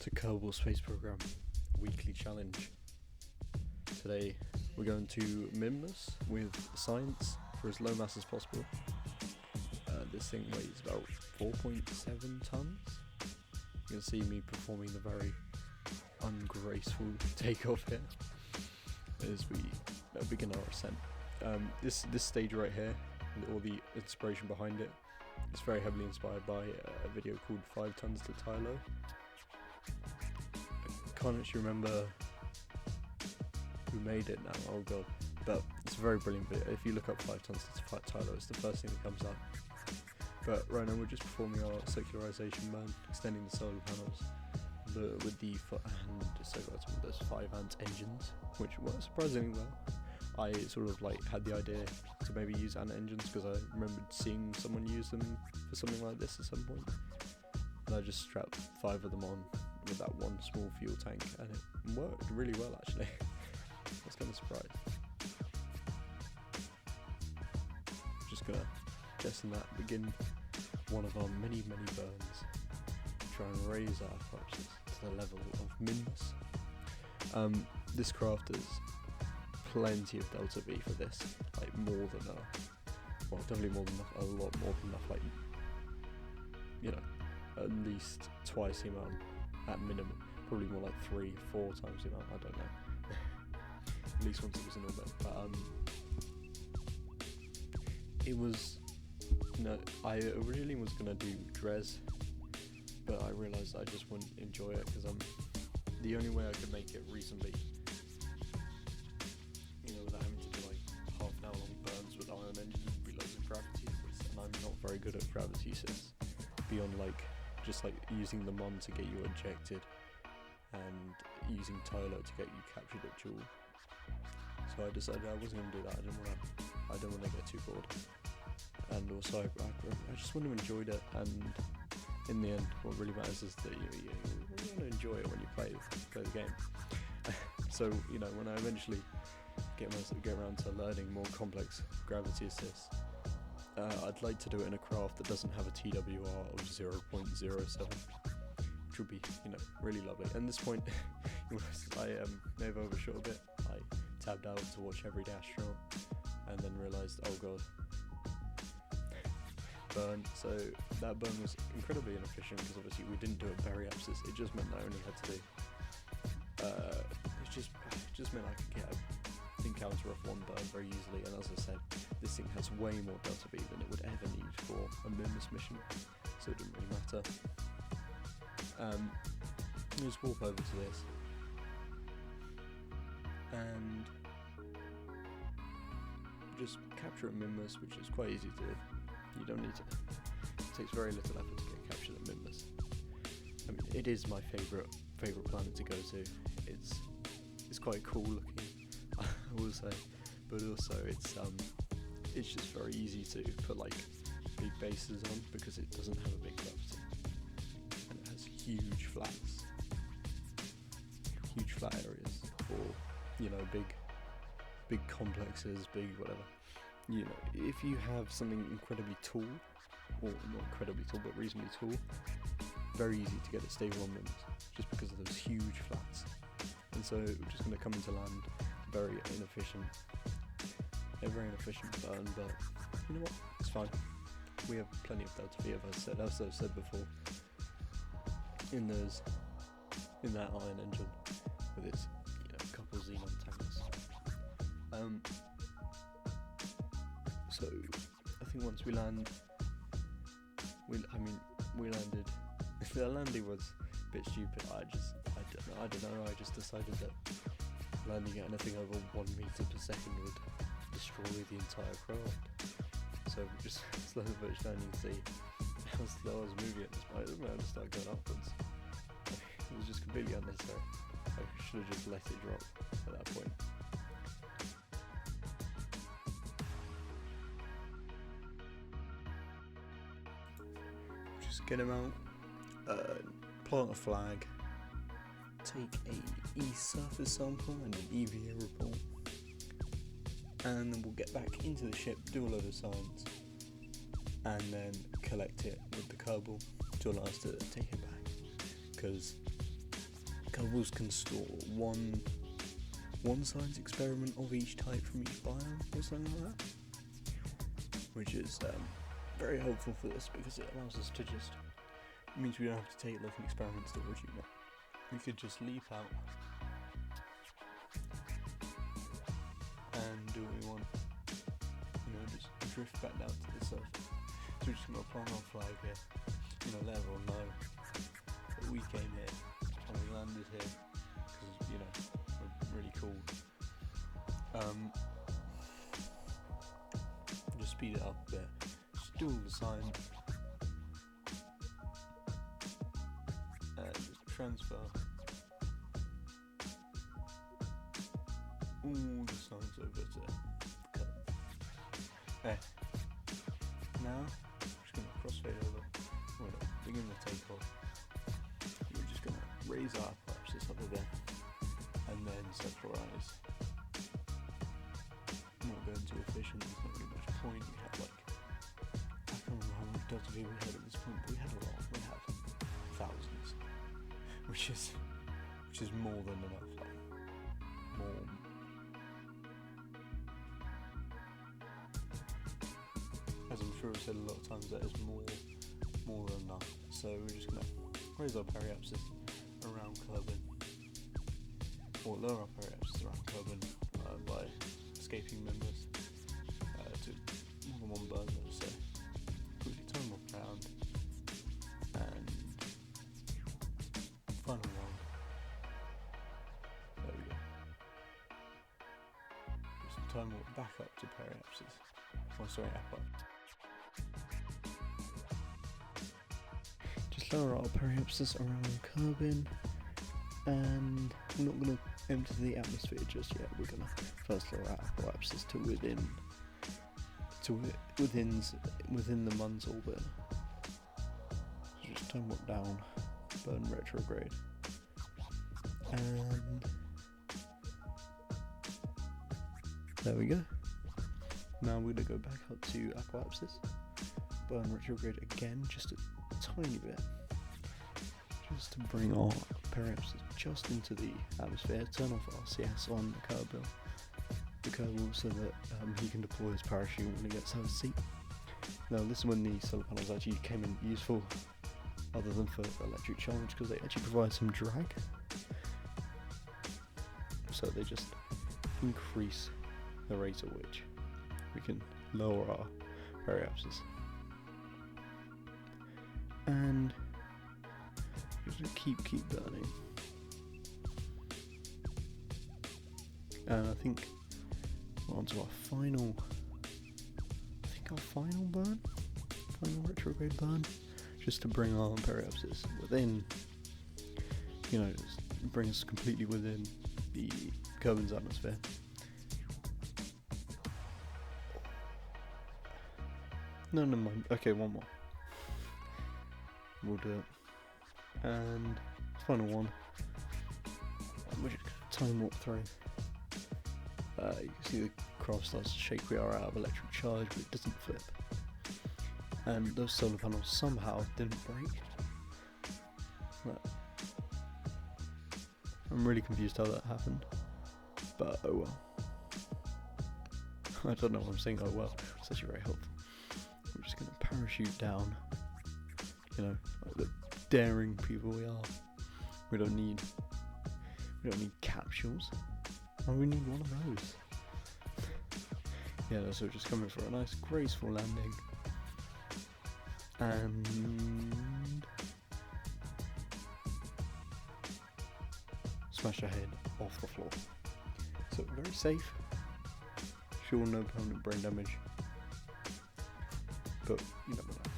to Kerbal Space Program Weekly Challenge. Today we're going to minmus with science for as low mass as possible. This thing weighs about 4.7 tons. You can see me performing the very ungraceful takeoff here as we begin our ascent. This stage right here, all the inspiration behind it, it's very heavily inspired by a video called 5 Tons to Tylo. I can't actually remember who made it now, oh god, but it's a very brilliant video. If you look up 5 Tons to Tylo, it's the first thing that comes up. But right now we're just performing our circularization burn, extending the solar panels with the those 5 amp engines, which worked surprisingly well. I sort of had the idea to maybe use ant engines because I remembered seeing someone use them for something like this at some point, and I just strapped 5 of them on with that one small fuel tank, and it worked really well actually. I was kind of surprised. Just gonna in that begin one of our many burns, try and raise our approaches to the level of minmus. This craft has plenty of delta V for this, more than enough. Well, definitely more than enough, a lot more than enough, at least twice the amount at minimum, probably more like 3-4 times the amount, I don't know. At least once it was in orbit, but it was, I originally was going to do Drez, but I realised I just wouldn't enjoy it because the only way I could make it reasonably, without having to do half an hour long burns with ion engines would be loads of gravity assists, and I'm not very good at gravity assists beyond just using the mon to get you ejected and using Tylo to get you captured at Joule. So I decided I wasn't going to do that. I didn't want to get too bored. And also I just want to enjoy it, and in the end what really matters is that you want to enjoy it when you play the game. So when I eventually get around to learning more complex gravity assists, I'd like to do it in a craft that doesn't have a TWR of 0.07, which would be really lovely. And at this point I may have overshot a bit. I tabbed out to watch Everyday Astronaut and then realised, oh god, burn. So that burn was incredibly inefficient because obviously we didn't do it very abscess. It just meant I only had to do it just meant I could get a encounter off one burn very easily, and as I said, this thing has way more delta V than it would ever need for a minmus mission, so it didn't really matter. Just warp over to this and just capture a minmus, which is quite easy to do. You don't need to. It takes very little effort to get captured at minmus. I mean, it is my favourite planet to go to. It's quite cool looking, I will say, but also it's just very easy to put big bases on because it doesn't have a big gravity, and it has huge flat areas for big complexes, big whatever. If you have something incredibly tall, or not incredibly tall, but reasonably tall, very easy to get it stable on minmus, just because of those huge flats. And so we're just going to come into land, a very inefficient burn, but you know what, it's fine. We have plenty of delta V, as I've said before, in that iron engine with its couple xenon tankers. So I think once we land, we landed. The landing was a bit stupid. I don't know. I just decided that landing at anything over 1 meter per second would destroy the entire craft. So we just slowed the pitch down. You can see how slow I was moving at this point. I just started going upwards. It was just completely unnecessary. I should have just let it drop at that point. Just get him out, plant a flag, take a E-surface sample and an EVA report, and then we'll get back into the ship, do a load of science, and then collect it with the Kerbal to allow us to take it back, because Doubles can store one science experiment of each type from each biome or something like that, which is very helpful for this because it allows us to just, it means we don't have to take like an experiment storage unit. We could just leap out and do what we want, just drift back down to the surface. So we're just going to plant our flag here, let everyone know that we came here and we landed here because, we're really cool. Just speed it up a bit, just do all the signs, just transfer all the signs over to the curve. Now, I'm just going to crossfade over, we're going to begin the takeoff, we're just going to raise our apparatus up again, and then circularize. I'm not going too efficient, there's not really much point. We had I can't remember how much Delta V we had at this point, but we had a lot. We had thousands, which is more than enough. More. As I'm sure I've said a lot of times, that is more than enough. So we're just gonna raise our periapsis around Kerbin, or lower our periapsis around Kerbin by escaping minmus to more than one bird, let's say. Quickly turn them around, and final one. There we go. Just turn them back up to periapsis. Oh, sorry, up. Just lower our periapsis around Kerbin, and we're not going to empty the atmosphere just yet. We're going to first lower our periapsis to within the Mun's orbit. So just turn what down, burn retrograde, and there we go. Now we're going to go back up to apoapsis, burn retrograde again, just a tiny bit, just to bring our periapsis just into the atmosphere, turn off RCS on the Kerbal so that he can deploy his parachute when he gets out of seat. Now this is when the solar panels actually came in useful, other than for electric charge, because they actually provide some drag, so they just increase the rate at which we can lower our periapsis. And just keep burning. And I think we're on to our final burn, final retrograde burn, just to bring our periapsis within, just bring us completely within the Kerbin's atmosphere. No, never mind. Okay, one more. We'll do it. And final one. We're just going to time warp through. You can see the craft starts to shake. We are out of electric charge, but it doesn't flip. And those solar panels somehow didn't break. But I'm really confused how that happened. But oh well. I don't know what I'm saying. Oh well. It's actually very helpful. We're just going to parachute down, like the daring people we are. We don't need capsules. Oh, we need one of those. Yeah, so we're just coming for a nice graceful landing. And smash our head off the floor. So very safe. Sure, no permanent brain damage. But you never know.